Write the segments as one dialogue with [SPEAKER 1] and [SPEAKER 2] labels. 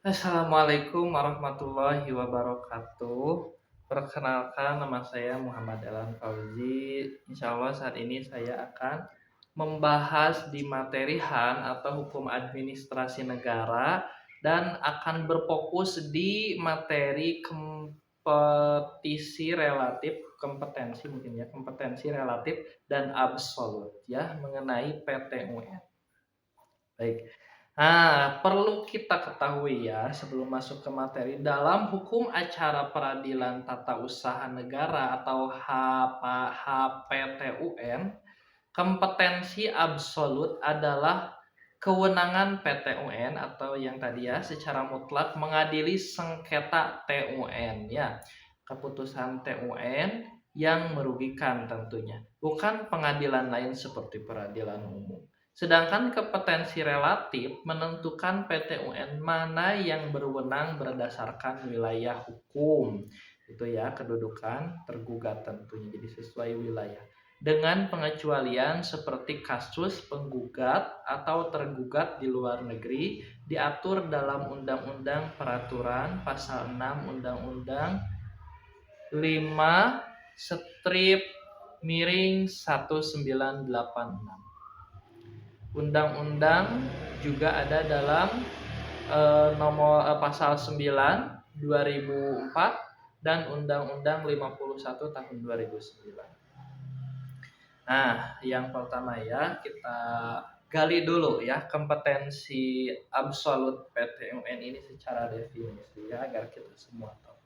[SPEAKER 1] Assalamualaikum warahmatullahi wabarakatuh. Perkenalkan, nama saya Muhammad Elan Fauzi. Insya Allah saat ini saya akan membahas di materi HAN atau Hukum Administrasi Negara dan akan berfokus di materi kompetensi mungkin ya, kompetensi relatif dan absolut ya mengenai PTUN. Baik. Nah, perlu kita ketahui ya sebelum masuk ke materi, dalam hukum acara peradilan tata usaha negara atau HPTUN, kompetensi absolut adalah kewenangan PTUN atau yang tadi ya secara mutlak mengadili sengketa TUN ya. Keputusan TUN yang merugikan tentunya, bukan pengadilan lain seperti peradilan umum. Sedangkan kompetensi relatif menentukan PTUN mana yang berwenang berdasarkan wilayah hukum. Itu ya, kedudukan tergugat tentunya, jadi sesuai wilayah. Dengan pengecualian seperti kasus penggugat atau tergugat di luar negeri diatur dalam Undang-Undang Peraturan Pasal 6 Undang-Undang 5 strip miring 1986. Undang-undang juga ada dalam pasal 9 2004 dan Undang-Undang 51 tahun 2009. Nah, yang pertama ya kita gali dulu ya kompetensi absolut PTUN ini secara definisi ya agar kita semua tahu.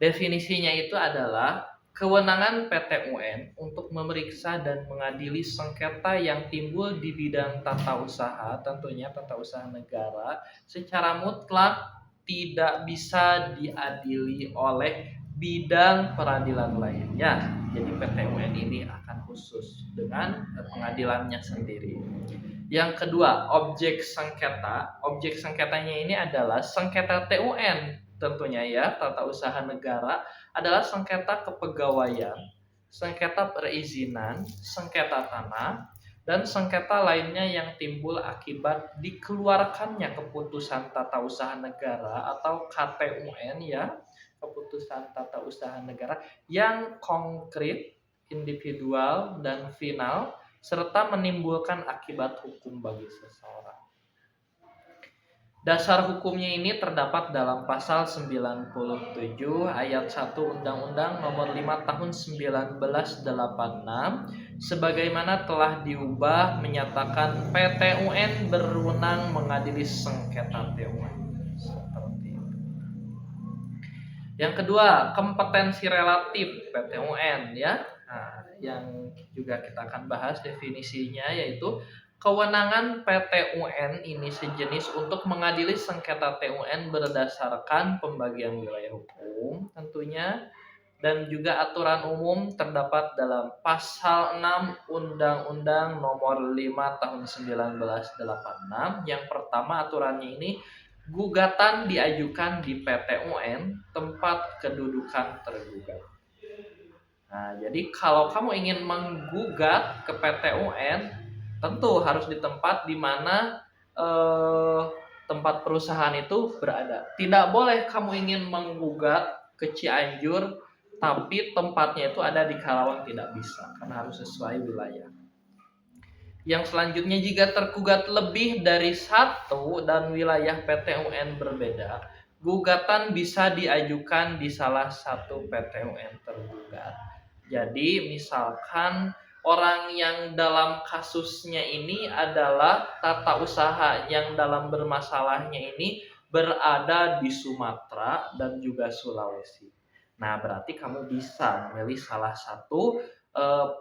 [SPEAKER 1] Definisinya itu adalah kewenangan PTUN untuk memeriksa dan mengadili sengketa yang timbul di bidang tata usaha, tentunya tata usaha negara, secara mutlak tidak bisa diadili oleh bidang peradilan lainnya. Jadi PTUN ini akan khusus dengan pengadilannya sendiri. Yang kedua, objek sengketa. Objek sengketanya ini adalah sengketa TUN tentunya ya, tata usaha negara adalah sengketa kepegawaian, sengketa perizinan, sengketa tanah, dan sengketa lainnya yang timbul akibat dikeluarkannya keputusan tata usaha negara atau KTUN ya, keputusan tata usaha negara yang konkret, individual, dan final, serta menimbulkan akibat hukum bagi seseorang. Dasar hukumnya ini terdapat dalam pasal 97 ayat 1 Undang-Undang Nomor 5 Tahun 1986 sebagaimana telah diubah menyatakan PTUN berwenang mengadili sengketa TUN. Seperti itu. Yang kedua, kompetensi relatif PTUN ya. Nah, yang juga kita akan bahas definisinya yaitu kewenangan PTUN ini sejenis untuk mengadili sengketa TUN berdasarkan pembagian wilayah hukum tentunya dan juga aturan umum terdapat dalam pasal 6 Undang-Undang Nomor 5 Tahun 1986. Yang pertama aturannya ini gugatan diajukan di PTUN tempat kedudukan tergugat. Nah, jadi kalau kamu ingin menggugat ke PTUN, tentu harus di tempat di mana tempat perusahaan itu berada. Tidak boleh kamu ingin menggugat ke Cianjur, tapi tempatnya itu ada di Karawang, tidak bisa, karena harus sesuai wilayah. Yang selanjutnya, jika tergugat lebih dari satu dan wilayah PTUN berbeda, gugatan bisa diajukan di salah satu PTUN tergugat. Jadi misalkan orang yang dalam kasusnya ini adalah tata usaha yang dalam bermasalahnya ini berada di Sumatera dan juga Sulawesi. Nah, berarti kamu bisa memilih salah satu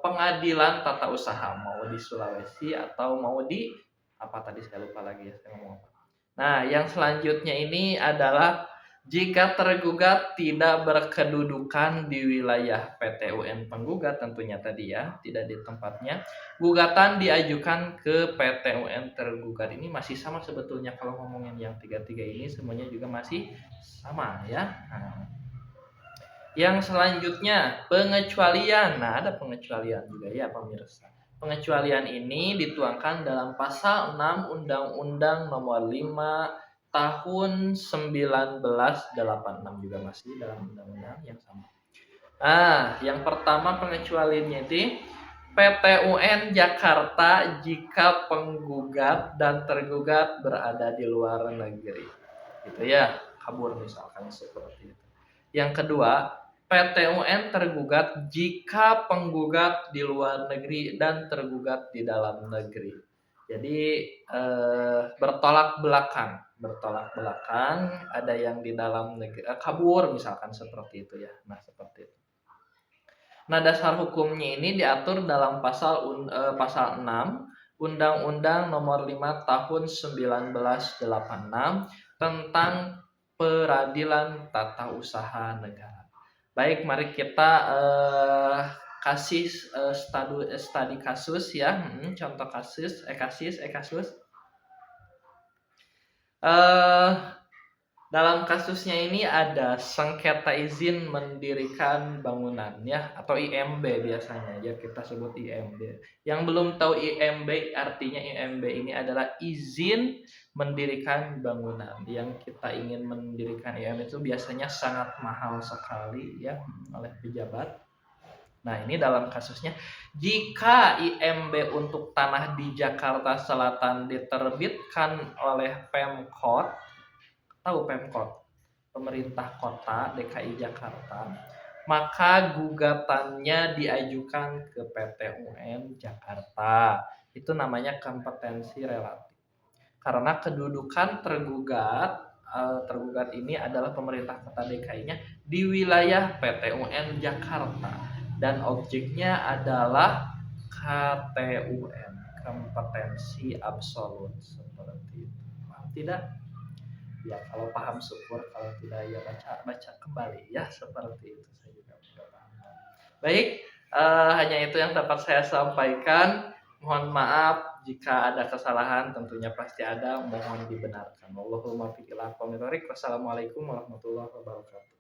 [SPEAKER 1] pengadilan tata usaha, mau di Sulawesi atau mau di apa tadi saya lupa lagi ya saya ngomong apa. Nah, yang selanjutnya ini adalah jika tergugat tidak berkedudukan di wilayah PTUN penggugat tentunya tadi ya, tidak di tempatnya, gugatan diajukan ke PTUN tergugat. Ini masih sama sebetulnya kalau ngomongin yang tiga-tiga ini semuanya juga masih sama ya. Nah, yang selanjutnya pengecualian. Nah, ada pengecualian juga ya pemirsa. Pengecualian ini dituangkan dalam pasal 6 Undang-Undang Nomor 5 tahun 1986 juga masih dalam undang-undang yang sama. Ah, yang pertama pengecualiannya itu PT UN Jakarta jika penggugat dan tergugat berada di luar negeri. Gitu ya, kabur misalkan seperti itu. Yang kedua, PT UN tergugat jika penggugat di luar negeri dan tergugat di dalam negeri. Jadi bertolak belakang, ada yang di dalam negeri, kabur misalkan seperti itu ya. Nah, seperti itu. Nah, dasar hukumnya ini diatur dalam pasal 6 Undang-Undang Nomor 5 Tahun 1986 tentang Peradilan Tata Usaha Negara. Baik, mari kita kasih studi kasus ya. Contoh kasus. Dalam kasusnya ini ada sengketa izin mendirikan bangunan ya, atau IMB biasanya ya, kita sebut IMB. Yang belum tahu IMB, artinya IMB ini adalah izin mendirikan bangunan. Yang kita ingin mendirikan IMB itu biasanya sangat mahal sekali ya oleh pejabat. Nah, ini dalam kasusnya, jika IMB untuk tanah di Jakarta Selatan diterbitkan oleh Pemkot, tahu Pemkot, pemerintah kota DKI Jakarta, maka gugatannya diajukan ke PT UN Jakarta. Itu namanya kompetensi relatif. Karena kedudukan tergugat ini adalah pemerintah kota DKI-nya di wilayah PT UN Jakarta dan objeknya adalah KTUN, kompetensi absolut, seperti itu. Paham tidak? Ya, kalau paham syukur, kalau tidak ya baca kembali ya, seperti itu. Saya juga sudah paham. Baik, hanya itu yang dapat saya sampaikan. Mohon maaf jika ada kesalahan, tentunya pasti ada, mohon dibenarkan. Allahumma fiqil aqwam. Wassalamualaikum warahmatullahi wabarakatuh.